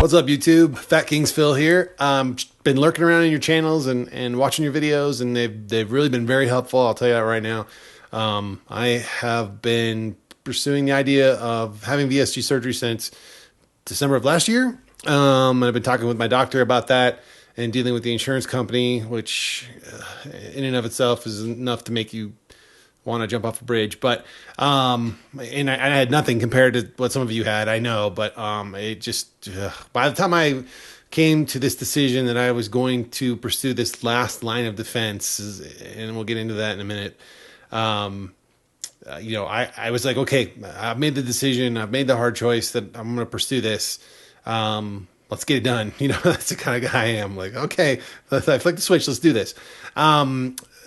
What's up, YouTube? FatKings Phil here. Been lurking around in your channels and watching your videos, and they've really been very helpful. I'll tell you that right now. I have been pursuing the idea of having VSG surgery since December of last year. And I've been talking with my doctor about that and dealing with the insurance company, which in and of itself is enough to make you want to jump off a bridge. But and I had nothing compared to what some of you had, I know, but it just by the time I came to this decision that I was going to pursue this last line of defense, and we'll get into that in a minute, you know, I was like, okay, I've made the decision, I've made the hard choice that I'm going to pursue this. Let's get it done. You know, that's the kind of guy I am. Like, okay, I flick the switch, let's do this.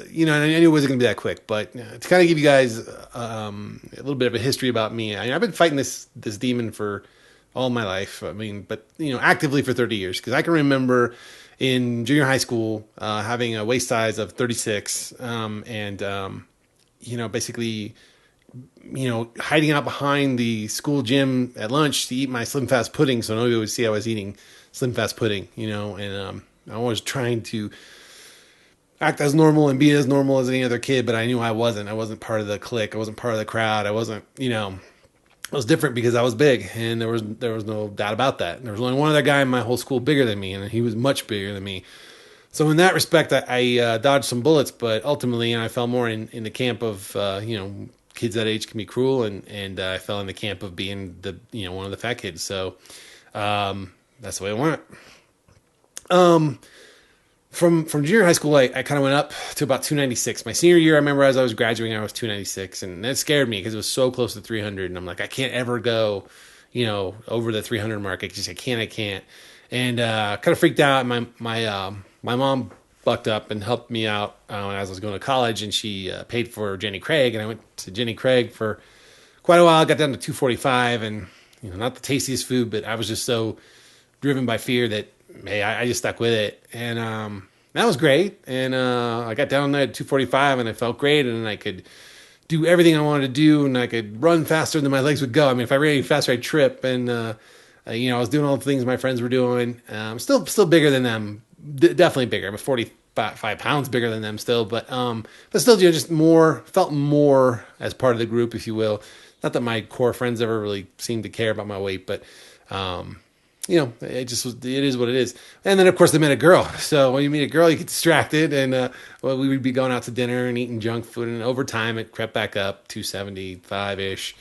You know, and I knew it wasn't going to be that quick, but to kind of give you guys a little bit of a history about me, I've been fighting this demon for all my life. I mean, but, you know, actively for 30 years, because I can remember in junior high school having a waist size of 36 and, you know, basically, you know, hiding out behind the school gym at lunch to eat my Slim Fast pudding so nobody would see I was eating Slim Fast pudding, you know, and I was trying to act as normal and be as normal as any other kid, but I knew I wasn't. I wasn't part of the clique. I wasn't part of the crowd. I wasn't, you know, I was different because I was big, and there was no doubt about that. There was only one other guy in my whole school bigger than me, and he was much bigger than me. So in that respect, I dodged some bullets, but ultimately I fell more in the camp of, you know, kids that age can be cruel, and I fell in the camp of being the, you know, one of the fat kids. So that's the way it went. From junior high school, I kind of went up to about 296. My senior year, I remember as I was graduating, I was 296, and that scared me because it was so close to 300, and I'm like, I can't ever go, you know, over the 300 mark. I can't. And kind of freaked out. My mom bucked up and helped me out as I was going to college, and she paid for Jenny Craig, and I went to Jenny Craig for quite a while. I got down to 245, and, you know, not the tastiest food, but I was just so driven by fear that, hey, I just stuck with it, and that was great. And I got down there at 245, and I felt great, and I could do everything I wanted to do, and I could run faster than my legs would go. I mean, if I ran any faster, I'd trip. And you know, I was doing all the things my friends were doing. Still bigger than them, definitely bigger. I'm 45 pounds bigger than them still, but still, you know, just felt more as part of the group, if you will. Not that my core friends ever really seemed to care about my weight, but you know, it is what it is. And then, of course, I met a girl. So when you meet a girl, you get distracted. And well, we would be going out to dinner and eating junk food. And over time, it crept back up, 275-ish,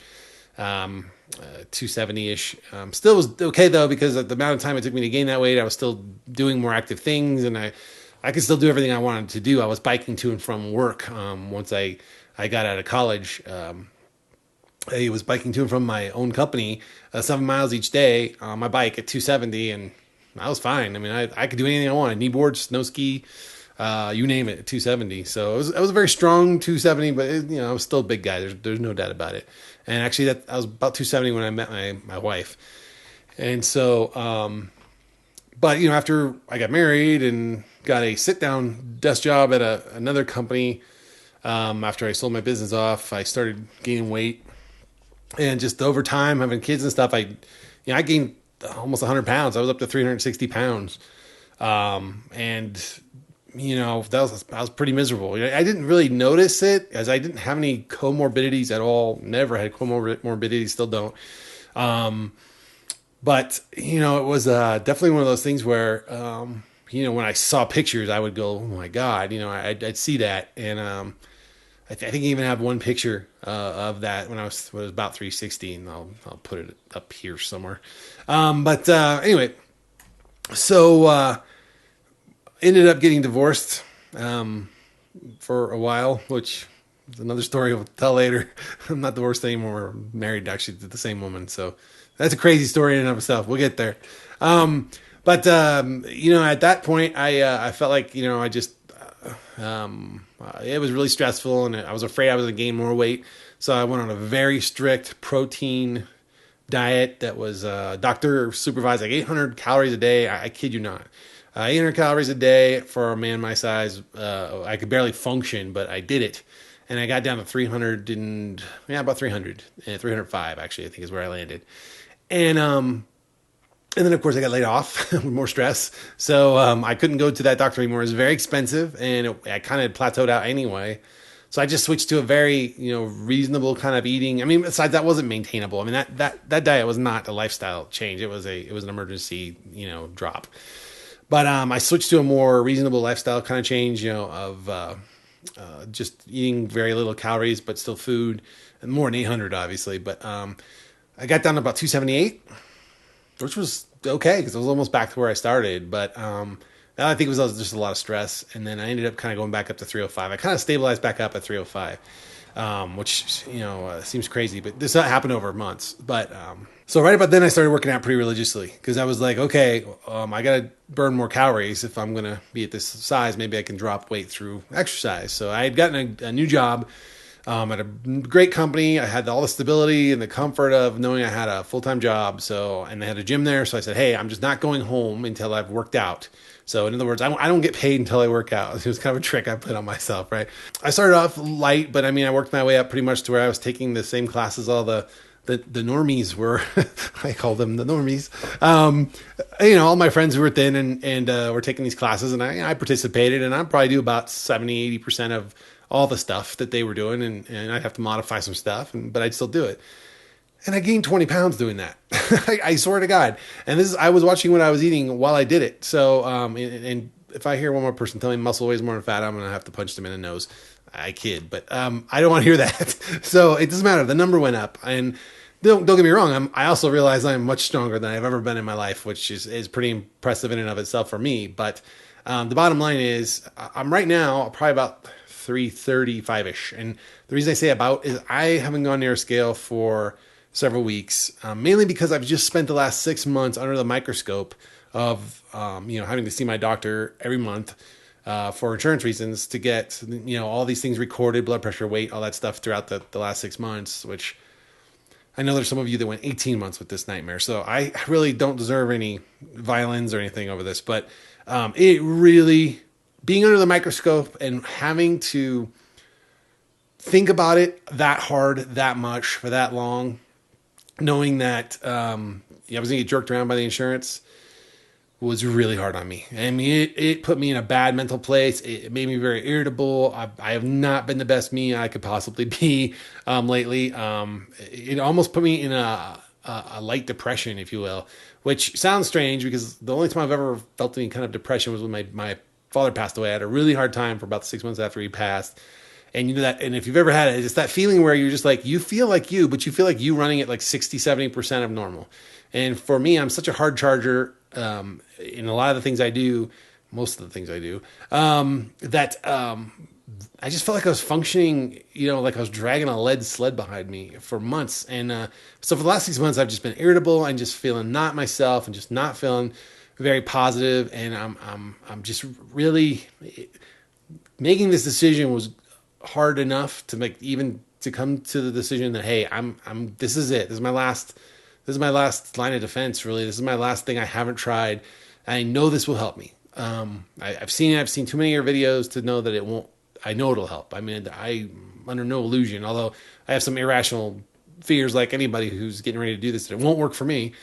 270-ish. Still was okay, though, because at the amount of time it took me to gain that weight, I was still doing more active things. And I could still do everything I wanted to do. I was biking to and from work once I got out of college. I was biking to and from my own company 7 miles each day on my bike at 270, and I was fine. I mean, I could do anything I wanted. Knee boards, snow ski, you name it, at 270. So it was a very strong 270, but you know, I was still a big guy. There's no doubt about it. And actually, I was about 270 when I met my wife. And so, but you know, after I got married and got a sit-down desk job at another company, after I sold my business off, I started gaining weight. And just over time, having kids and stuff, I gained almost 100 pounds. I was up to 360 pounds. And, you know, I was pretty miserable. I didn't really notice it as I didn't have any comorbidities at all. Never had comorbidities, still don't. But, you know, it was definitely one of those things where, you know, when I saw pictures, I would go, oh, my God, you know, I'd see that. And I think I even have one picture of that when I was about 360, and I'll put it up here somewhere. But anyway, so ended up getting divorced for a while, which is another story I'll tell later. I'm not divorced anymore. I'm married actually to the same woman, so that's a crazy story in and of itself. We'll get there. But you know, at that point, I felt like, you know, I just it was really stressful, and I was afraid I was going to gain more weight. So I went on a very strict protein diet that was doctor supervised, like 800 calories a day. I kid you not. 800 calories a day for a man my size. I could barely function, but I did it. and I got down to 300 and about 300, 305 actually, I think is where I landed. And then, of course, I got laid off with more stress. So I couldn't go to that doctor anymore. It was very expensive, and I kind of plateaued out anyway. So I just switched to a very, reasonable kind of eating. I mean, besides that wasn't maintainable. I mean, that diet was not a lifestyle change. It was an emergency, drop. But I switched to a more reasonable lifestyle kind of change, of just eating very little calories, but still food, and more than 800, obviously. But I got down to about 278. Which was okay because I was almost back to where I started. But I think it was just a lot of stress. And then I ended up kind of going back up to 305. I kind of stabilized back up at 305, which, seems crazy. But this happened over months. But so right about then I started working out pretty religiously because I was like, okay, I got to burn more calories if I'm going to be at this size. Maybe I can drop weight through exercise. So I had gotten a new job at a great company. I had all the stability and the comfort of knowing I had a full-time job. And they had a gym there. So I said, hey, I'm just not going home until I've worked out. So in other words, I don't get paid until I work out. It was kind of a trick I put on myself, right? I started off light, but I mean, I worked my way up pretty much to where I was taking the same classes all the normies were. I call them the normies. All my friends who were thin and were taking these classes, and I participated, and I probably do about 70-80% of all the stuff that they were doing, and I'd have to modify some stuff, but I'd still do it. And I gained 20 pounds doing that. I swear to God. And I was watching what I was eating while I did it. So, and if I hear one more person tell me muscle weighs more than fat, I'm going to have to punch them in the nose. I kid, but I don't want to hear that. So it doesn't matter. The number went up. And don't get me wrong. I also realize I'm much stronger than I've ever been in my life, which is pretty impressive in and of itself for me. But the bottom line is I'm right now probably about 335-ish. And the reason I say about is I haven't gone near a scale for several weeks, mainly because I've just spent the last 6 months under the microscope of, having to see my doctor every month for insurance reasons to get, all these things recorded, blood pressure, weight, all that stuff throughout the last 6 months, which I know there's some of you that went 18 months with this nightmare. So I really don't deserve any violence or anything over this, but it really... being under the microscope and having to think about it that hard, that much, for that long, knowing that I was going to get jerked around by the insurance was really hard on me. I mean, it put me in a bad mental place. It made me very irritable. I have not been the best me I could possibly be lately. It almost put me in a light depression, if you will, which sounds strange because the only time I've ever felt any kind of depression was when my father passed away. I had a really hard time for about 6 months after he passed. And you know that, and if you've ever had it, it's that feeling where you're just like, you feel like you, but you feel like you running at like 60-70% of normal. And for me, I'm such a hard charger in a lot of the things I do, most of the things I do, that I just felt like I was functioning, like I was dragging a lead sled behind me for months. And so for the last 6 months, I've just been irritable and just feeling not myself and just not feeling very positive. And I'm just really making this decision was hard enough to make, even to come to the decision that, hey, this is it. This is my last line of defense, really. This is my last thing I haven't tried. I know this will help me. I've seen it. I've seen too many of your videos to know that it won't. I know it'll help. I mean, I'm under no illusion, although I have some irrational fears like anybody who's getting ready to do this, that it won't work for me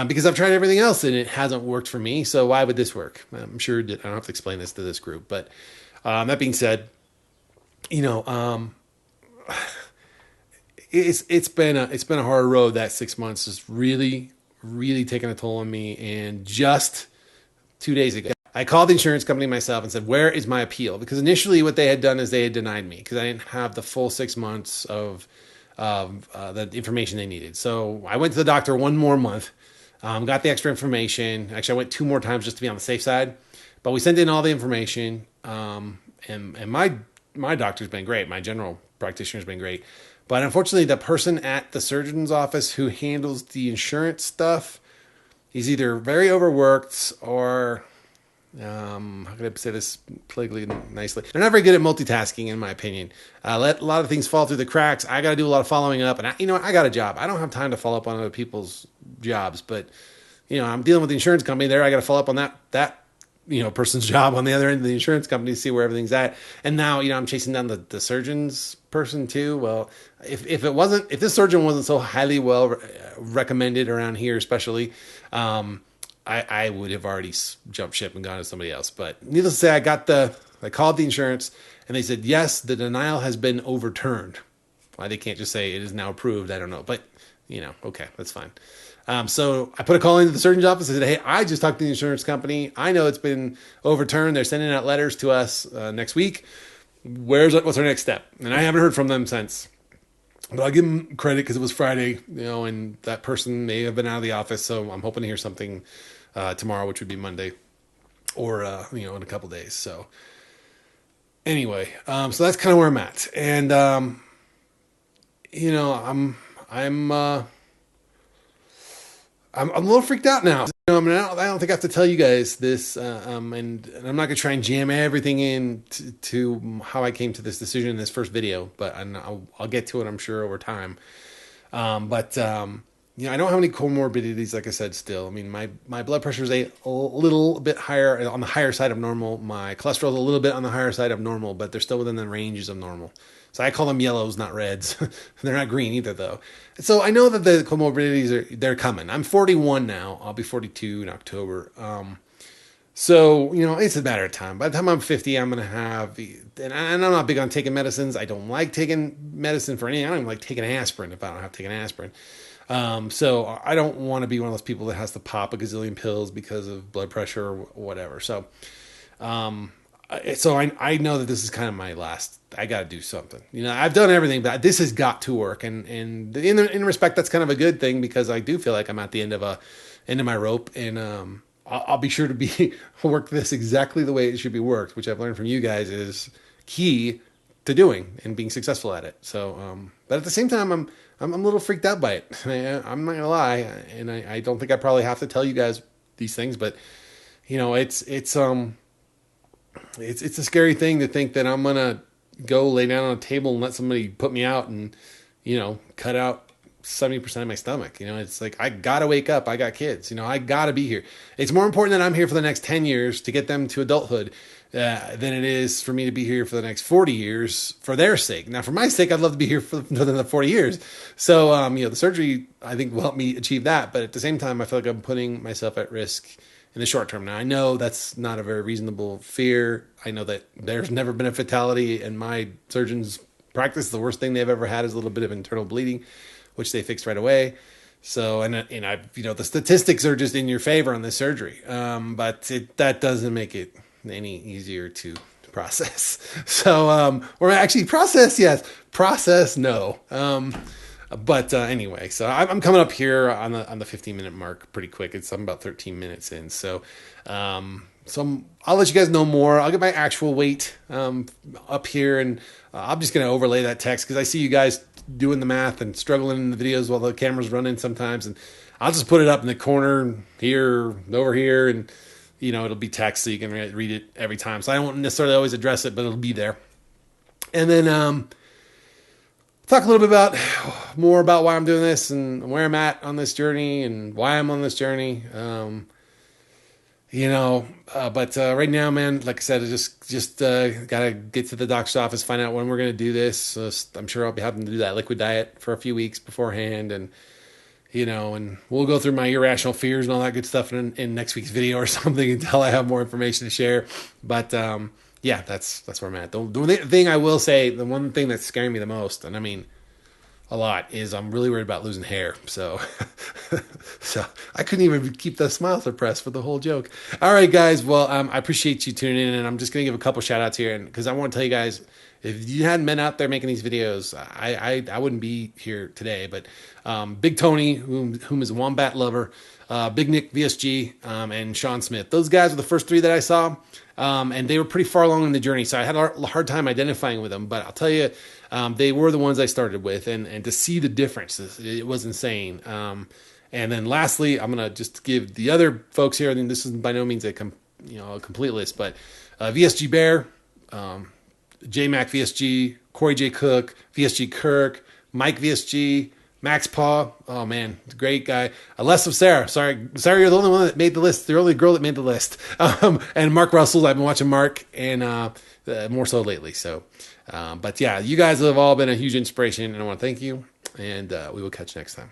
because I've tried everything else and it hasn't worked for me. So why would this work? I'm sure I don't have to explain this to this group. But that being said, it's been a hard road. That 6 months has really, really taken a toll on me. And just 2 days ago, I called the insurance company myself and said, where is my appeal? Because initially what they had done is they had denied me because I didn't have the full 6 months of the information they needed. So I went to the doctor one more month, got the extra information. Actually, I went 2 more times just to be on the safe side. But we sent in all the information, and my doctor's been great. My general practitioner's been great. But unfortunately, the person at the surgeon's office who handles the insurance stuff, he's either very overworked or, how can I say this politically nicely? They're not very good at multitasking, in my opinion. Let a lot of things fall through the cracks. I got to do a lot of following up. And I got a job. I don't have time to follow up on other people's jobs. But, I'm dealing with the insurance company there. I got to follow up on that person's job on the other end of the insurance company to see where everything's at. And now, I'm chasing down the surgeon's person too. Well, if this surgeon wasn't so highly well recommended around here, especially, I would have already jumped ship and gone to somebody else. But needless to say, I called the insurance and they said, yes, the denial has been overturned. Why they can't just say it is now approved, I don't know. But, okay, that's fine. So I put a call into the surgeon's office. I said, hey, I just talked to the insurance company. I know it's been overturned. They're sending out letters to us next week. What's our next step? And I haven't heard from them since. But I'll give them credit because it was Friday, and that person may have been out of the office. So I'm hoping to hear something tomorrow, which would be Monday, or, in a couple days. So anyway, so that's kind of where I'm at. And, I'm a little freaked out now. I don't think I have to tell you guys this, and I'm not going to try and jam everything in to how I came to this decision in this first video, but I'll get to it, I'm sure, over time. But I don't have any comorbidities, like I said, still. I mean, my blood pressure is a little bit higher, on the higher side of normal. My cholesterol is a little bit on the higher side of normal, but they're still within the ranges of normal. So I call them yellows, not reds. They're not green either, though. So I know that the comorbidities they're coming. I'm 41 now. I'll be 42 in October. So, it's a matter of time. By the time I'm 50, I'm going to have, and I'm not big on taking medicines. I don't like taking medicine for anything. I don't even like taking aspirin if I don't have to take an aspirin. So I don't want to be one of those people that has to pop a gazillion pills because of blood pressure or whatever. So I know that this is kind of my last. I got to do something. I've done everything, but this has got to work. And in respect, that's kind of a good thing because I do feel like I'm at the end of my rope, and I'll be sure to work this exactly the way it should be worked, which I've learned from you guys is key to doing and being successful at it. So, but at the same time, I'm a little freaked out by it. I'm not gonna lie, and I don't think I probably have to tell you guys these things, but it's a scary thing to think that I'm gonna go lay down on a table and let somebody put me out and cut out 70% of my stomach. It's like I gotta wake up. I got kids. I gotta be here. It's more important that I'm here for the next 10 years to get them to adulthood than it is for me to be here for the next 40 years for their sake. Now, for my sake, I'd love to be here for the 40 years. So, the surgery, I think, will help me achieve that. But at the same time, I feel like I'm putting myself at risk in the short term. Now, I know that's not a very reasonable fear. I know that there's never been a fatality in my surgeon's practice. The worst thing they've ever had is a little bit of internal bleeding, which they fixed right away. So, and I, the statistics are just in your favor on this surgery. But that doesn't make it any easier to process. So, or actually process, yes, process, no. But anyway, so I'm coming up here on the 15-minute mark pretty quick. I'm about 13 minutes in. So, I'll let you guys know more. I'll get my actual weight up here, and I'm just going to overlay that text because I see you guys doing the math and struggling in the videos while the camera's running sometimes, and I'll just put it up in the corner here, over here, and it'll be text so you can read it every time. So I won't necessarily always address it, but it'll be there. And then talk a little bit more about why I'm doing this and where I'm at on this journey and why I'm on this journey. But right now, man, like I said, I just gotta get to the doctor's office, find out when we're gonna do this. So I'm sure I'll be having to do that liquid diet for a few weeks beforehand, and and we'll go through my irrational fears and all that good stuff in next week's video or something until I have more information to share. But yeah, that's where I'm at. The thing I will say, the one thing that's scaring me the most, and I mean a lot, is I'm really worried about losing hair. So I couldn't even keep the smile suppressed for the whole joke. All right, guys. Well, I appreciate you tuning in, and I'm just going to give a couple shout outs here. And because I want to tell you guys, if you hadn't been out there making these videos, I wouldn't be here today. But Big Tony, whom is WombatLuvr, BigNickVSG, and Shawn Smith. Those guys were the first three that I saw. And they were pretty far along in the journey, so I had a hard time identifying with them. But I'll tell you, they were the ones I started with, and to see the difference, it was insane. And then lastly, I'm gonna just give the other folks here. I mean, this is by no means a complete list, but VSGBear, JMacVSG, CoreyJCook, VSGKirk, MaxxVSG, MaxxPa, oh man, great guy. LessOfSara, sorry, you're the only one that made the list. The only girl that made the list. And Mark Russell, I've been watching Mark, and more so lately. So, but yeah, you guys have all been a huge inspiration, and I want to thank you. And we will catch you next time.